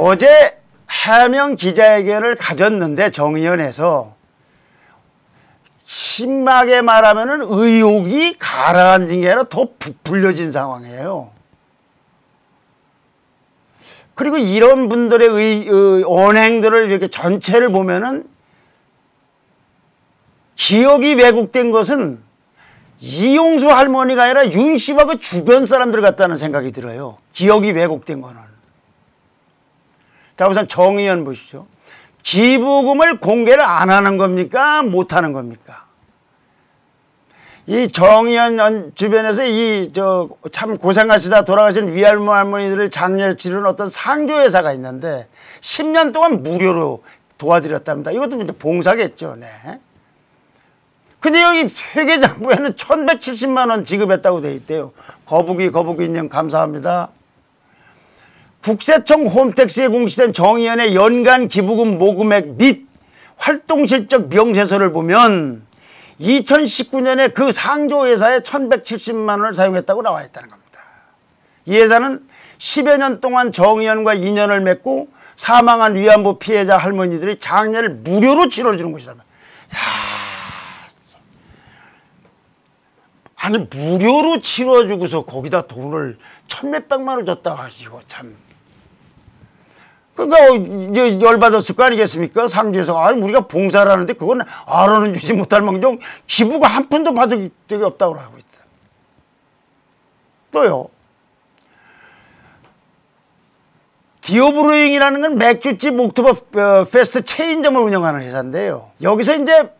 어제 해명 기자회견을 가졌는데 정의연에서 심하게 말하면은 의혹이 가라앉은 게 아니라 더 부풀려진 상황이에요. 그리고 이런 분들의 언행들을 이렇게 전체를 보면은 기억이 왜곡된 것은 이용수 할머니가 아니라 윤 씨와 그 주변 사람들 같다는 생각이 들어요. 기억이 왜곡된 거는. 자, 우선 정의연 보시죠. 기부금을 공개를 안 하는 겁니까? 못 하는 겁니까? 이 정의연 주변에서 참 고생하시다 돌아가신 위할머 할머니들을 장례를 치르는 어떤 상조회사가 있는데 10년 동안 무료로 도와드렸답니다. 이것도 이제 봉사겠죠. 네. 근데 여기 회계장부에는 1170만 원 지급했다고 돼 있대요. 거북이님 감사합니다. 국세청 홈택스에 공시된 정의연의 연간 기부금 모금액 및 활동실적 명세서를 보면 2019년에 그 상조회사에 1170만 원을 사용했다고 나와 있다는 겁니다. 이 회사는 10여 년 동안 정의연과 인연을 맺고 사망한 위안부 피해자 할머니들이 장례를 무료로 치러주는 곳이라면, 아니 무료로 치러주고서 거기다 돈을 천몇백만 원을 줬다 가지고 참. 그러니까 열받았을 거 아니겠습니까? 상주에서 우리가 봉사를 하는데 그건 알아는 주지 못할 망정 기부가 한 푼도 받은 적이 없다고 하고 있다. 또요. 디오브루잉이라는 건 맥주집 옥토버 페스트 체인점을 운영하는 회사인데요. 여기서 이제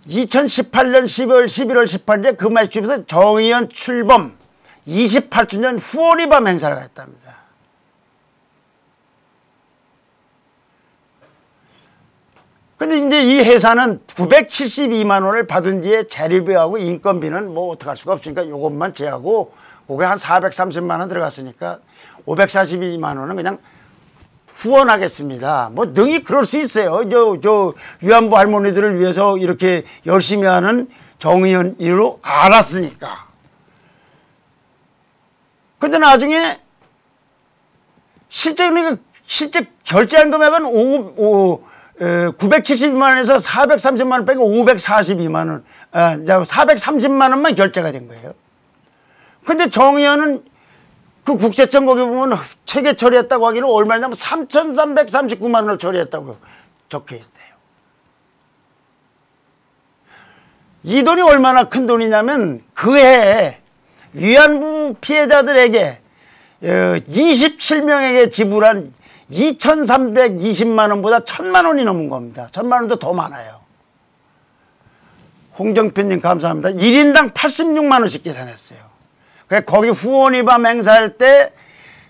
2018년 12월 11월 18일에 그 맥주집에서 정의연 출범 28주년 후원의 밤 행사를 했답니다. 근데 이제 이 회사는 972만 원을 받은 뒤에 재료비하고 인건비는 뭐 어떡할 수가 없으니까 요것만 제하고 그게 한 430만 원 들어갔으니까 542만 원은 그냥 후원하겠습니다. 뭐 능히 그럴 수 있어요. 저 위안부 할머니들을 위해서 이렇게 열심히 하는 정의연으로 알았으니까. 근데 나중에 실제 결제한 금액은 972만 원에서 430만 원 빼고 542만 원, 430만 원만 결제가 된 거예요. 근데 정의연은 그 국세청 거기 보면 체계 처리했다고 하기로 얼마냐면 3,339만 원을 처리했다고 적혀 있대요. 이 돈이 얼마나 큰 돈이냐면 그 해에 위안부 피해자들에게 27명에게 지불한 2,320만 원보다 1,000만 원이 넘은 겁니다. 1,000만 원도 더 많아요. 홍정표님 감사합니다. 1인당 86만 원씩 계산했어요. 거기 후원의 밤 행사할 때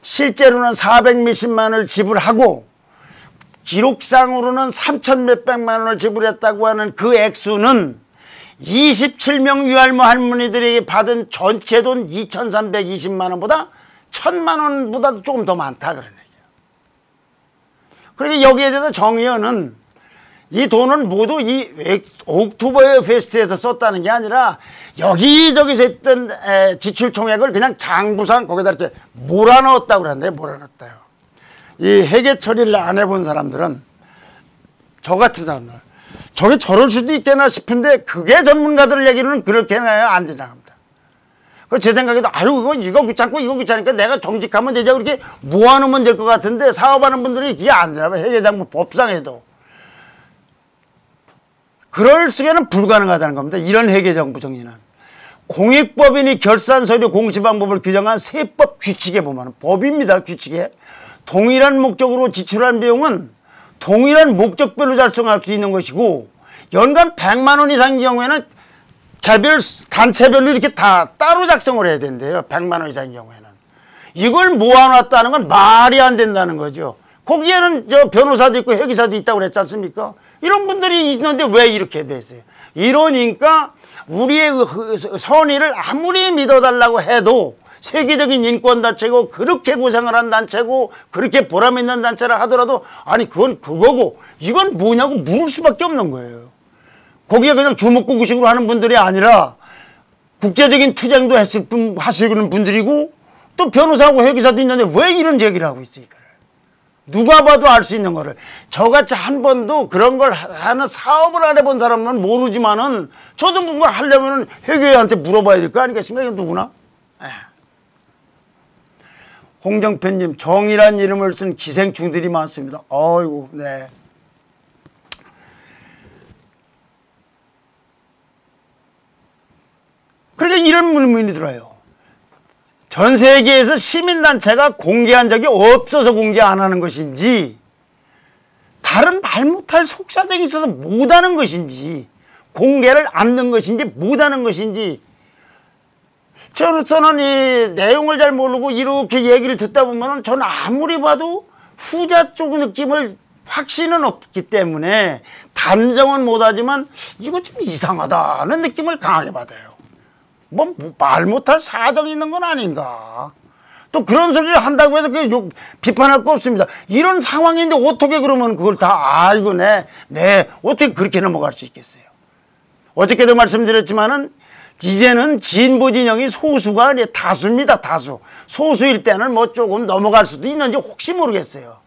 실제로는 400몇십만 원을 지불하고 기록상으로는 3천 몇백만 원을 지불했다고 하는 그 액수는 27명 위할머 할머니들에게 받은 전체 돈 2,320만 원보다 1,000만 원보다도 조금 더 많다 그런 얘기예요. 그러니까 여기에 대해서 정의연은 이 돈은 모두 이 옥토버 페스트에서 썼다는 게 아니라 여기저기서 했던 지출 총액을 그냥 장부상 거기다 이렇게 몰아넣었다고 그러는데 몰아넣었다요. 이 회계 처리를 안 해본 사람들은 저 같은 사람들 저게 저럴 수도 있겠나 싶은데 그게 전문가들 얘기로는 그렇게 해야 안 된다고 합니다. 제 생각에도 이거 귀찮고 이거 귀찮으니까 내가 정직하면 되자 그렇게 모아놓으면 될 것 같은데 사업하는 분들이 그게 안 되나 봐요. 회계장부 법상에도. 그럴 수에는 불가능하다는 겁니다. 이런 회계정부 정리는. 공익법인이 결산서류 공시방법을 규정한 세법 규칙에 보면 법입니다. 규칙에. 동일한 목적으로 지출한 비용은 동일한 목적별로 작성할 수 있는 것이고 연간 100만 원 이상의 경우에는 개별 단체별로 이렇게 다 따로 작성을 해야 된대요. 100만 원 이상의 경우에는. 이걸 모아놨다는 건 말이 안 된다는 거죠. 거기에는 변호사도 있고 회계사도 있다고 그랬지 않습니까? 이런 분들이 있는데 왜 이렇게 됐어요? 이러니까 우리의 선의를 아무리 믿어달라고 해도 세계적인 인권단체고 그렇게 고생을 한 단체고 그렇게 보람 있는 단체라 하더라도 아니 그건 그거고 이건 뭐냐고 물을 수밖에 없는 거예요. 거기에 그냥 주먹구구식으로 하는 분들이 아니라 국제적인 투쟁도 하시는 분들이고 또 변호사하고 회계사도 있는데 왜 이런 얘기를 하고 있어요? 이거를. 누가 봐도 알 수 있는 거를. 저같이 한 번도 그런 걸 하는 사업을 안 해본 사람은 모르지만은 저도 뭔가 하려면은 회계한테 물어봐야 될 거 아니겠습니까? 이거 누구나. 홍정편님, 정이란 이름을 쓴 기생충들이 많습니다. 어이구, 네. 그러니까 이런 의문이 들어요. 전 세계에서 시민단체가 공개한 적이 없어서 공개 안 하는 것인지, 다른 말 못할 속사정이 있어서 못하는 것인지, 공개를 않는 것인지 못하는 것인지, 저는 이 내용을 잘 모르고 이렇게 얘기를 듣다 보면 저는 아무리 봐도 후자 쪽 느낌을 확신은 없기 때문에 단정은 못하지만 이거 좀 이상하다는 느낌을 강하게 받아요. 뭐 말 못할 사정이 있는 건 아닌가. 또 그런 소리를 한다고 해서 비판할 거 없습니다. 이런 상황인데 어떻게 그러면 그걸 다 아이고 네 어떻게 그렇게 넘어갈 수 있겠어요. 어저께도 말씀드렸지만은 이제는 진보 진영이 소수가 아니라 다수입니다. 다수. 소수일 때는 뭐 조금 넘어갈 수도 있는지 혹시 모르겠어요.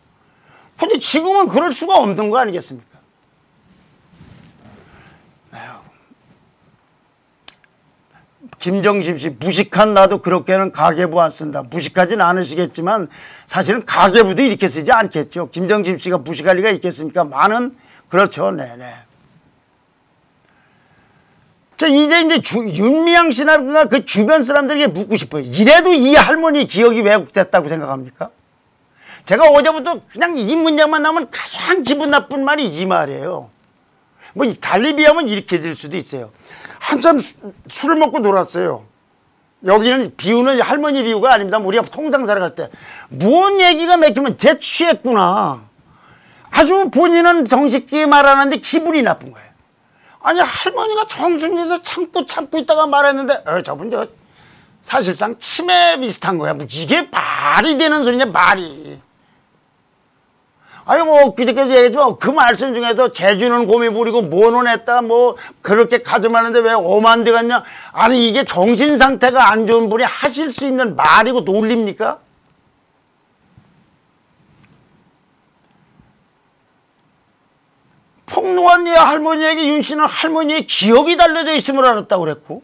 근데 지금은 그럴 수가 없는 거 아니겠습니까? 김정심 씨, 무식한 나도 그렇게는 가계부 안 쓴다. 무식하진 않으시겠지만 사실은 가계부도 이렇게 쓰지 않겠죠. 김정심 씨가 무식할 리가 있겠습니까? 많은, 그렇죠. 네네. 저 이제 윤미향 씨나 그 주변 사람들에게 묻고 싶어요. 이래도 이 할머니 기억이 왜곡됐다고 생각합니까? 제가 어제부터 그냥 이 문장만 나오면 가장 기분 나쁜 말이 이 말이에요. 뭐 달리 비하면 이렇게 될 수도 있어요. 한참 술을 먹고 놀았어요. 여기는 비유는 할머니 비유가 아닙니다. 우리가 통상사를 갈 때 뭔 얘기가 맥히면 재취했구나. 아주 본인은 정식하게 말하는데 기분이 나쁜 거예요. 아니 할머니가 정신에서 참고 있다가 말했는데 저분 저 사실상 치매 비슷한 거야. 뭐 이게 말이 되는 소리냐 말이. 아니 뭐 그저께도 얘기했지만 그 말씀 중에서 제주는 곰이 부리고 뭐는 했다 뭐 그렇게 가져가는데 왜 오만 데 갔냐. 아니 이게 정신 상태가 안 좋은 분이 하실 수 있는 말이고 논리입니까? 폭로한 할머니에게 윤 씨는 할머니의 기억이 달려져 있음을 알았다고 그랬고,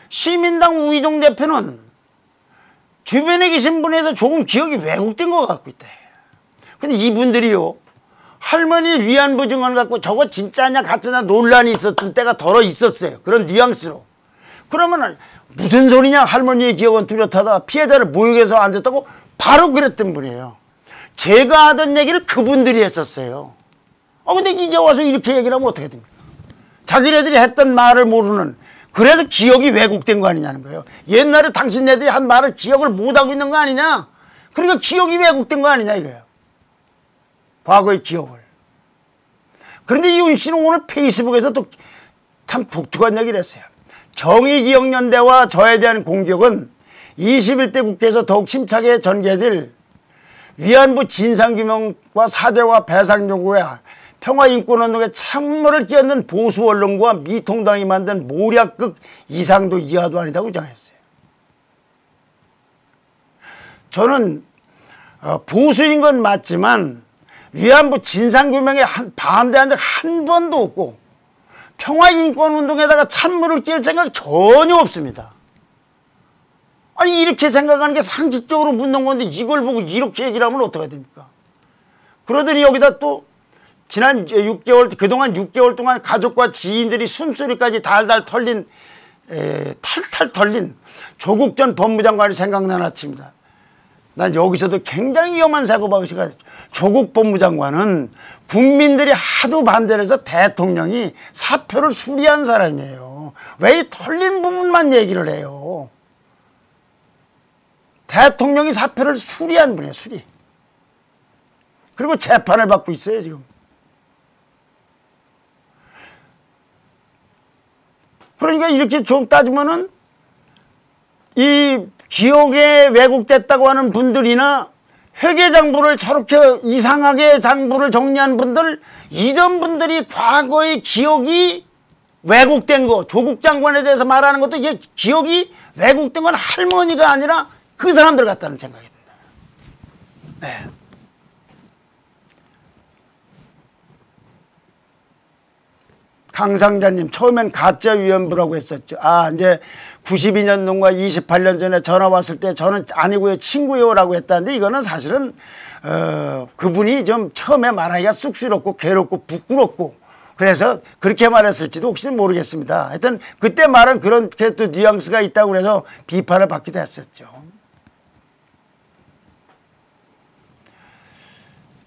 시민당 우희정 대표는 주변에 계신 분에서 조금 기억이 왜곡된 것 같고 있다. 근데 이분들이요, 할머니 위안부 증언 갖고 저거 진짜냐 가짜냐 논란이 있었던 때가 덜어 있었어요. 그런 뉘앙스로. 그러면은 무슨 소리냐, 할머니의 기억은 뚜렷하다, 피해자를 모욕해서 안 됐다고 바로 그랬던 분이에요. 제가 하던 얘기를 그분들이 했었어요. 근데 이제 와서 이렇게 얘기를 하면 어떻게 됩니까? 자기네들이 했던 말을 모르는, 그래서 기억이 왜곡된 거 아니냐는 거예요. 옛날에 당신네들이 한 말을 기억을 못하고 있는 거 아니냐? 그러니까 기억이 왜곡된 거 아니냐 이거예요. 과거의 기억을. 그런데 이윤 씨는 오늘 페이스북에서 또 참 독특한 얘기를 했어요. 정의기억연대와 저에 대한 공격은 21대 국회에서 더욱 힘차게 전개될 위안부 진상규명과 사죄와 배상 요구에 평화인권운동에 찬물을 끼얹는 보수 언론과 미통당이 만든 모략극 이상도 이하도 아니다고 주장했어요. 저는 보수인 건 맞지만 위안부 진상규명에 반대한 적 한 번도 없고 평화인권운동에다가 찬물을 끼울 생각 전혀 없습니다. 아니 이렇게 생각하는 게 상식적으로 묻는 건데 이걸 보고 이렇게 얘기를 하면 어떻게 됩니까? 그러더니 여기다 또 지난 6개월, 그동안 6개월 동안 가족과 지인들이 숨소리까지 달달 털린, 탈탈 털린 조국 전 법무장관이 생각나는 아침입니다. 난 여기서도 굉장히 위험한 사고방식이, 조국 법무장관은 국민들이 하도 반대를 해서 대통령이 사표를 수리한 사람이에요. 왜 이 털린 부분만 얘기를 해요? 대통령이 사표를 수리한 분이에요, 수리. 그리고 재판을 받고 있어요, 지금. 그러니까 이렇게 좀 따지면은 이 기억에 왜곡됐다고 하는 분들이나 회계장부를 저렇게 이상하게 장부를 정리한 분들, 이전 분들이 과거의 기억이 왜곡된 거, 조국 장관에 대해서 말하는 것도 이게 기억이 왜곡된 건 할머니가 아니라 그 사람들 같다는 생각이 듭니다. 네. 강상자님 처음엔 가짜 위안부라고 했었죠. 아 이제 92년도인가 28년 전에 전화 왔을 때 저는 아니고요 친구요라고 했다는데 이거는 사실은 그분이 좀 처음에 말하기가 쑥스럽고 괴롭고 부끄럽고 그래서 그렇게 말했을지도 혹시 모르겠습니다. 하여튼 그때 말은 그렇게 또 뉘앙스가 있다고 그래서 비판을 받기도 했었죠.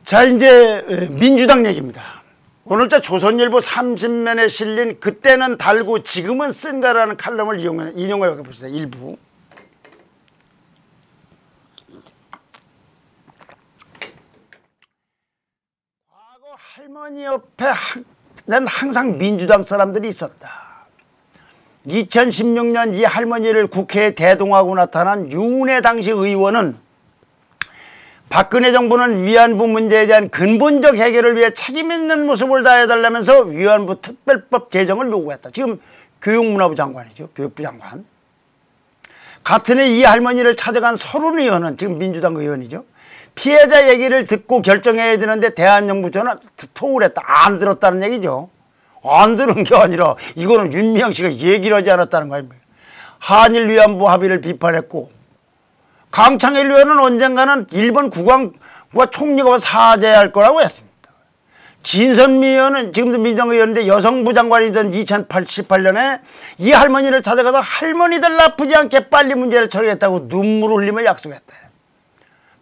자 이제 민주당 얘기입니다. 오늘자 조선일보 30면에 실린 그때는 달고 지금은 쓴가라는 칼럼을 인용해 보겠습니다. 일부. 과거 할머니 옆에 난 항상 민주당 사람들이 있었다. 2016년 이 할머니를 국회에 대동하고 나타난 유은혜 당시 의원은 박근혜 정부는 위안부 문제에 대한 근본적 해결을 위해 책임 있는 모습을 다해달라면서 위안부 특별법 제정을 요구했다. 지금 교육문화부 장관이죠. 교육부 장관. 같은 해 이 할머니를 찾아간 서른 의원은 지금 민주당 의원이죠. 피해자 얘기를 듣고 결정해야 되는데 대한정부처는 토를 했다. 안 들었다는 얘기죠. 안 들은 게 아니라 이거는 윤미향 씨가 얘기를 하지 않았다는 거 아닙니까? 한일 위안부 합의를 비판했고 강창일 의원은 언젠가는 일본 국왕과 총리가 사죄할 거라고 했습니다. 진선미 의원은 지금도 민주당 의원인데 여성부 장관이던 2018년에 이 할머니를 찾아가서 할머니들 아프지 않게 빨리 문제를 처리했다고 눈물을 흘리며 약속했다.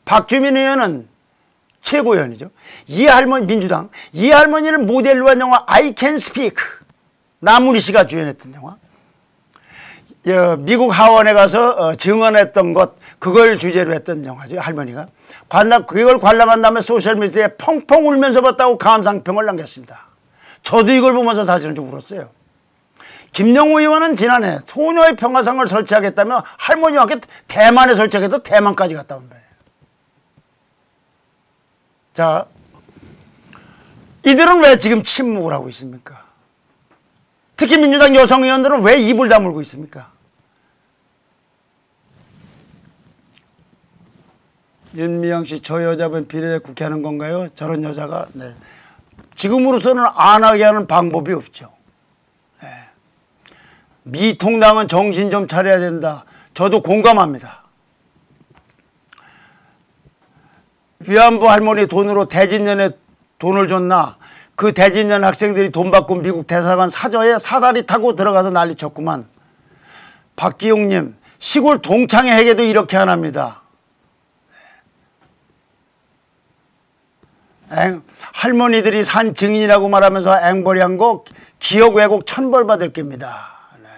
박주민 의원은 최고위원이죠. 이 할머니 민주당 이 할머니를 모델로 한 영화 I Can Speak 나무리 씨가 주연했던 영화 미국 하원에 가서 증언했던 것 그걸 주제로 했던 영화죠. 할머니가 그걸 관람한 다음에 소셜미디어에 펑펑 울면서 봤다고 감상평을 남겼습니다. 저도 이걸 보면서 사실은 좀 울었어요. 김영우 의원은 지난해 소녀의 평화상을 설치하겠다며 할머니와 함께 대만에 설치하겠다 대만까지 갔다 온 거예요. 자, 이들은 왜 지금 침묵을 하고 있습니까? 특히 민주당 여성 의원들은 왜 입을 다물고 있습니까? 윤미향 씨, 저 여자분 비례 국회 하는 건가요? 저런 여자가 네. 지금으로서는 안 하게 하는 방법이 없죠. 네. 미통당은 정신 좀 차려야 된다. 저도 공감합니다. 위안부 할머니 돈으로 대진년에 돈을 줬나? 그 대진년 학생들이 돈 받고 미국 대사관 사저에 사다리 타고 들어가서 난리쳤구만. 박기용님, 시골 동창회 회계도 이렇게 안 합니다. 할머니들이 산 증인이라고 말하면서 앵벌이한 거 기억 왜곡 천벌 받을 겁니다. 네.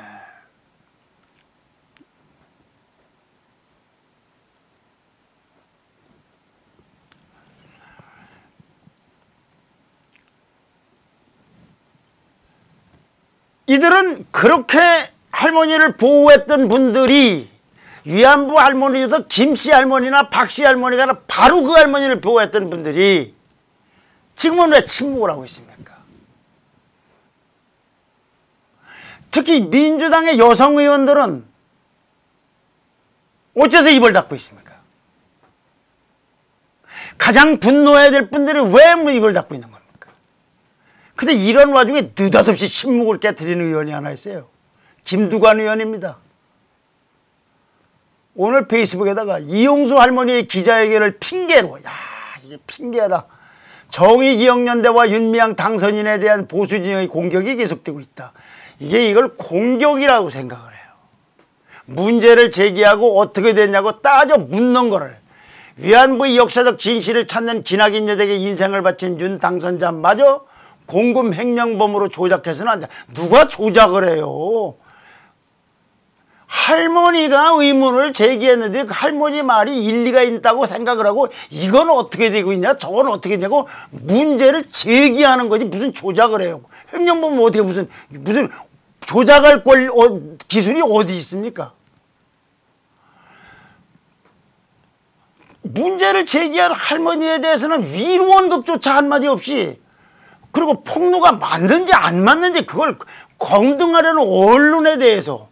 이들은 그렇게 할머니를 보호했던 분들이 위안부 할머니에서 김씨 할머니나 박씨 할머니가 바로 그 할머니를 보호했던 분들이 지금은 왜 침묵을 하고 있습니까? 특히 민주당의 여성 의원들은 어째서 입을 닫고 있습니까? 가장 분노해야 될 분들이 왜 입을 닫고 있는 겁니까? 근데 이런 와중에 느닷없이 침묵을 깨트리는 의원이 하나 있어요. 김두관 의원입니다. 오늘 페이스북에다가 이용수 할머니의 기자회견을 핑계로 이게 핑계다. 정의기억연대와 윤미향 당선인에 대한 보수 진영의 공격이 계속되고 있다. 이걸 공격이라고 생각을 해요. 문제를 제기하고 어떻게 됐냐고 따져 묻는 거를 위안부의 역사적 진실을 찾는 기나긴 여정에 인생을 바친 윤 당선자마저 공금 횡령범으로 조작해서는 안 돼. 누가 조작을 해요? 할머니가 의문을 제기했는데 그 할머니 말이 일리가 있다고 생각을 하고 이건 어떻게 되고 있냐 저건 어떻게 되고 문제를 제기하는 거지 무슨 조작을 해요. 횡령범은 어떻게 무슨 조작할 기술이 어디 있습니까? 문제를 제기한 할머니에 대해서는 위로 언급조차 한마디 없이 그리고 폭로가 맞는지 안 맞는지 그걸 검증하려는 언론에 대해서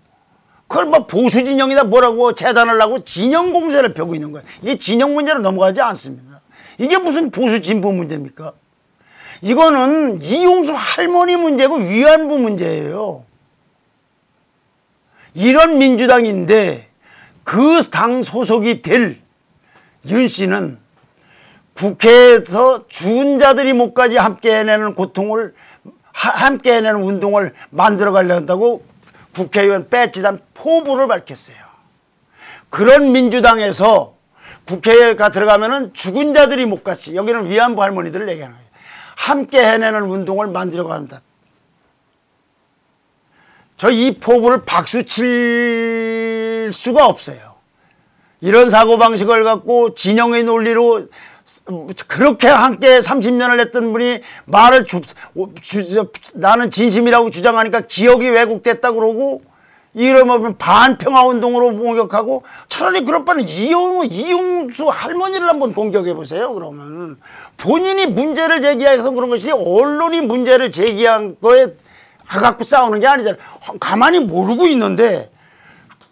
그걸 뭐 보수 진영이다 뭐라고 재단을 하고 진영 공세를 펴고 있는 거예요. 이게 진영 문제로 넘어가지 않습니다. 이게 무슨 보수 진보 문제입니까? 이거는 이용수 할머니 문제고 위안부 문제예요. 이런 민주당인데 그 당 소속이 될 윤 씨는 국회에서 죽은 자들이 목까지 함께 해내는 고통을 함께 해내는 운동을 만들어 가려 한다고 국회의원 배지단 포부를 밝혔어요. 그런 민주당에서 국회가 들어가면은 죽은 자들이 목같이, 여기는 위안부 할머니들을 얘기하는 거예요. 함께 해내는 운동을 만들어 갑니다. 저 이 포부를 박수 칠 수가 없어요. 이런 사고방식을 갖고 진영의 논리로 그렇게 함께 30년을 했던 분이 말을 나는 진심이라고 주장하니까 기억이 왜곡됐다 그러고, 이러면 반평화운동으로 공격하고, 차라리 그럴 바는 이용수 할머니를 한번 공격해 보세요. 그러면 본인이 문제를 제기해서 그런 것이 언론이 문제를 제기한 거에 갖고 싸우는 게 아니잖아요. 가만히 모르고 있는데,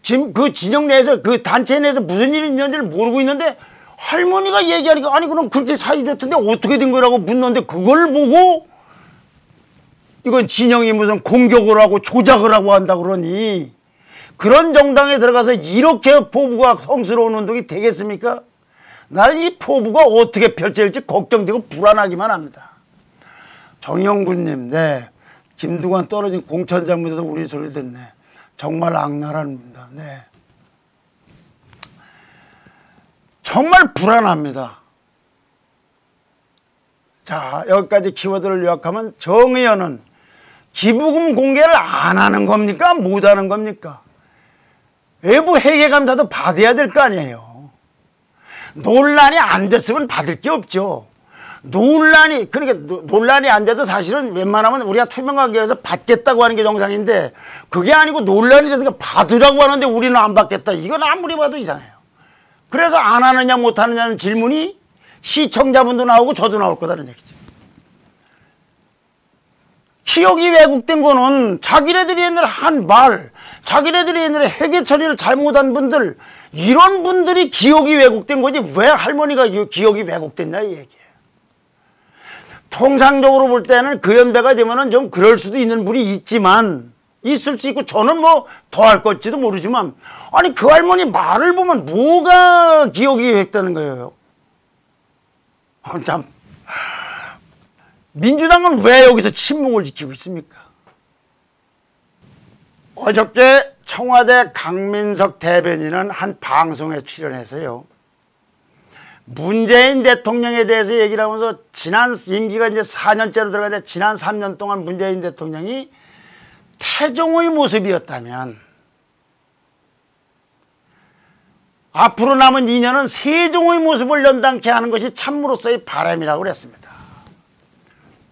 지금 그 진영 내에서 그 단체 내에서 무슨 일이 있는지를 모르고 있는데 할머니가 얘기하니까 아니 그럼 그렇게 사이좋던데 어떻게 된 거라고 묻는데, 그걸 보고 이건 진영이 무슨 공격을 하고 조작을 하고 한다 그러니, 그런 정당에 들어가서 이렇게 포부가 성스러운 운동이 되겠습니까? 나는 이 포부가 어떻게 펼쳐질지 걱정되고 불안하기만 합니다. 정영군님, 네. 김두관 떨어진 공천장면에서 우리 소리 듣네. 정말 악랄합니다. 네. 정말 불안합니다. 자, 여기까지 키워드를 요약하면, 정 의원은 기부금 공개를 안 하는 겁니까? 못 하는 겁니까? 외부 회계감사도 받아야 될 거 아니에요. 논란이 안 됐으면 받을 게 없죠. 그러니까 논란이 안 돼도 사실은 웬만하면 우리가 투명하게 해서 받겠다고 하는 게 정상인데, 그게 아니고 논란이 돼서 받으라고 하는데 우리는 안 받겠다. 이건 아무리 봐도 이상해요. 그래서 안 하느냐 못 하느냐는 질문이 시청자분도 나오고 저도 나올 거다는 얘기죠. 기억이 왜곡된 거는 자기네들이 옛날에 한 말, 자기네들이 옛날에 회계 처리를 잘못한 분들, 이런 분들이 기억이 왜곡된 거지 왜 할머니가 기억이 왜곡됐냐 이 얘기예요. 통상적으로 볼 때는 그 연배가 되면은 좀 그럴 수도 있는 분이 있지만, 있을 수 있고, 저는 뭐 더 할 것지도 모르지만, 아니 그 할머니 말을 보면 뭐가 기억이 왜곡되는 거예요. 참, 민주당은 왜 여기서 침묵을 지키고 있습니까? 어저께 청와대 강민석 대변인은 한 방송에 출연해서요, 문재인 대통령에 대해서 얘기를 하면서, 지난 임기가 이제 4년째로 들어가는데 지난 3년 동안 문재인 대통령이 태종의 모습이었다면 앞으로 남은 2년은 세종의 모습을 연당케 하는 것이 참으로서의 바람이라고 그랬습니다.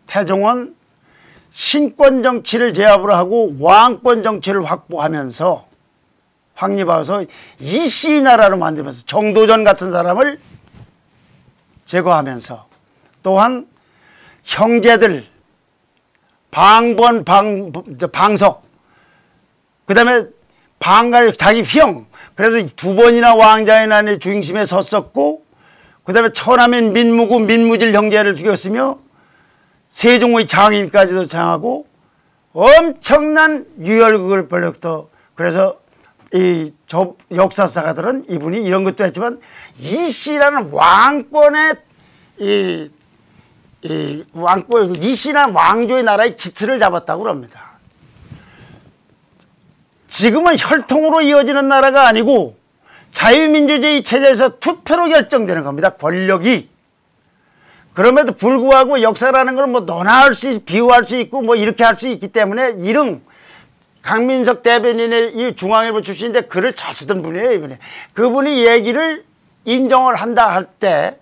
태종은 신권 정치를 제압을 하고 왕권 정치를 확보하면서 확립하면서 이씨 나라로 만들면서 정도전 같은 사람을 제거하면서, 또한 형제들 방석, 그 다음에 자기 형, 그래서 2번이나 왕자의 난의 중심에 섰었고, 그 다음에 천하면 민무구 민무질 형제를 죽였으며 세종의 장인까지도 장하고 엄청난 유혈극을 벌였다. 그래서 이 역사사가들은 이분이 이런 것도 했지만 이씨라는 왕권의 이씨라는 왕조의 나라의 기틀을 잡았다고 그럽니다. 지금은 혈통으로 이어지는 나라가 아니고 자유민주주의 체제에서 투표로 결정되는 겁니다. 권력이. 그럼에도 불구하고 역사라는 건 뭐 너나 할 수, 비유할 수 있고 뭐 이렇게 할 수 있기 때문에, 강민석 대변인의 이 중앙일보 출신인데 글을 잘 쓰던 분이에요, 이분이. 그분이 얘기를 인정을 한다 할 때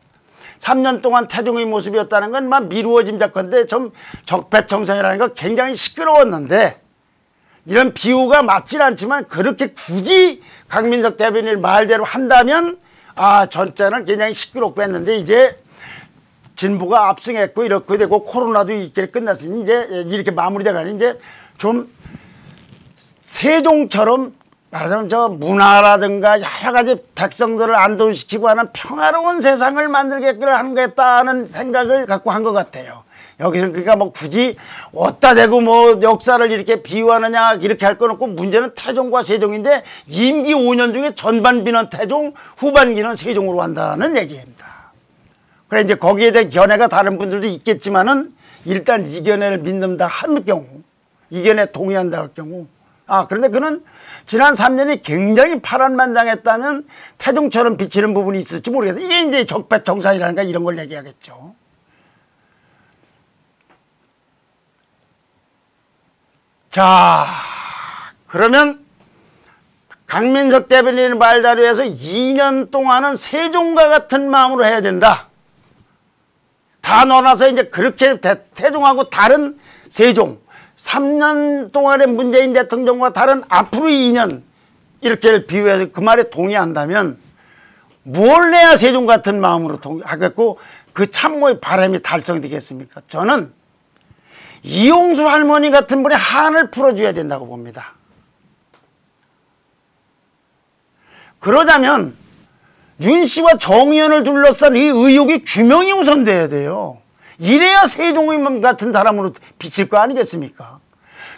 3년 동안 태종의 모습이었다는 건 막 미루어짐작건데 좀 적폐청산이라는 거 굉장히 시끄러웠는데, 이런 비유가 맞질 않지만 그렇게 굳이 강민석 대변인 말대로 한다면 전체는 굉장히 시끄럽고 했는데, 이제 진보가 압승했고 이렇게 되고 코로나도 이렇게 끝났으니 이제 이렇게 마무리돼가니 이제 좀 세종처럼 말하자면 저 문화라든가 여러 가지 백성들을 안도시키고 하는 평화로운 세상을 만들겠기를 하는 거겠다는 생각을 갖고 한 것 같아요. 여기서 그러니까 뭐 굳이 어디다 대고 뭐 역사를 이렇게 비유하느냐 이렇게 할 건 없고 문제는 태종과 세종인데 임기 5년 중에 전반기는 태종, 후반기는 세종으로 한다는 얘기입니다. 그래 이제 거기에 대한 견해가 다른 분들도 있겠지만은 일단 이 견해를 믿는다 할 경우, 이 견해에 동의한다 할 경우, 그런데 그는 지난 3년이 굉장히 파란만장했다면 태종처럼 비치는 부분이 있을지 모르겠어요. 이게 이제 적폐청산이라든가 이런 걸 얘기하겠죠. 자, 그러면 강민석 대변인 말자료에서 2년 동안은 세종과 같은 마음으로 해야 된다. 다 넣어놔서 이제 그렇게 태종하고 다른 세종, 3년 동안의 문재인 대통령과 다른 앞으로의 2년 이렇게 비유해서 그 말에 동의한다면 뭘 내야 세종 같은 마음으로 하겠고 그 참모의 바람이 달성되겠습니까? 저는 이용수 할머니 같은 분의 한을 풀어줘야 된다고 봅니다. 그러자면 윤 씨와 정의연을 둘러싼 이 의혹이 규명이 우선돼야 돼요. 이래야 세종의 같은 사람으로 비칠 거 아니겠습니까?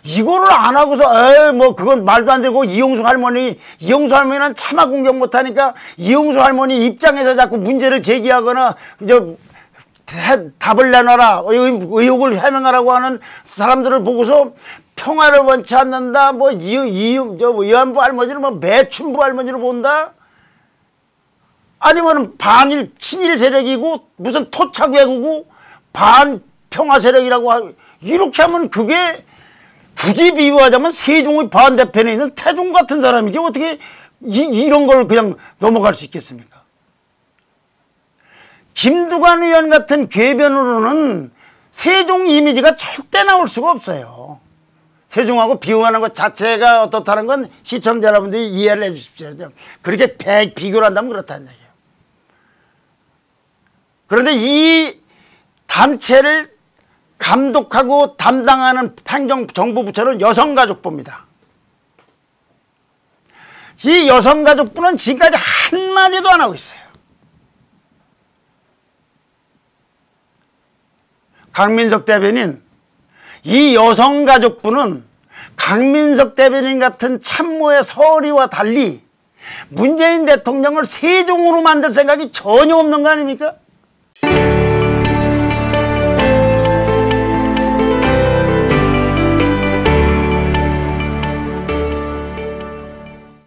이거를 안 하고서 뭐 그건 말도 안 되고 이용수 할머니는 차마 공격 못하니까 이용수 할머니 입장에서 자꾸 문제를 제기하거나 답을 내놔라 의혹을 해명하라고 하는 사람들을 보고서 평화를 원치 않는다 뭐 위안부 할머니를 뭐 매춘부 할머니로 본다 아니면 반일 친일 세력이고 무슨 토착 왜구고 반평화 세력이라고 이렇게 하면 그게 굳이 비유하자면 세종의 반대편에 있는 태종 같은 사람이지 어떻게 이런 걸 그냥 넘어갈 수 있겠습니까? 김두관 의원 같은 궤변으로는 세종 이미지가 절대 나올 수가 없어요. 세종하고 비유하는 것 자체가 어떻다는 건 시청자 여러분들이 이해를 해 주십시오. 그렇게 비교를 한다면 그렇다는 얘기예요. 그런데 이 단체를 감독하고 담당하는 행정정부 부처는 여성가족부입니다. 이 여성가족부는 지금까지 한마디도 안 하고 있어요. 강민석 대변인, 이 여성가족부는 강민석 대변인 같은 참모의 서리와 달리 문재인 대통령을 세종으로 만들 생각이 전혀 없는 거 아닙니까?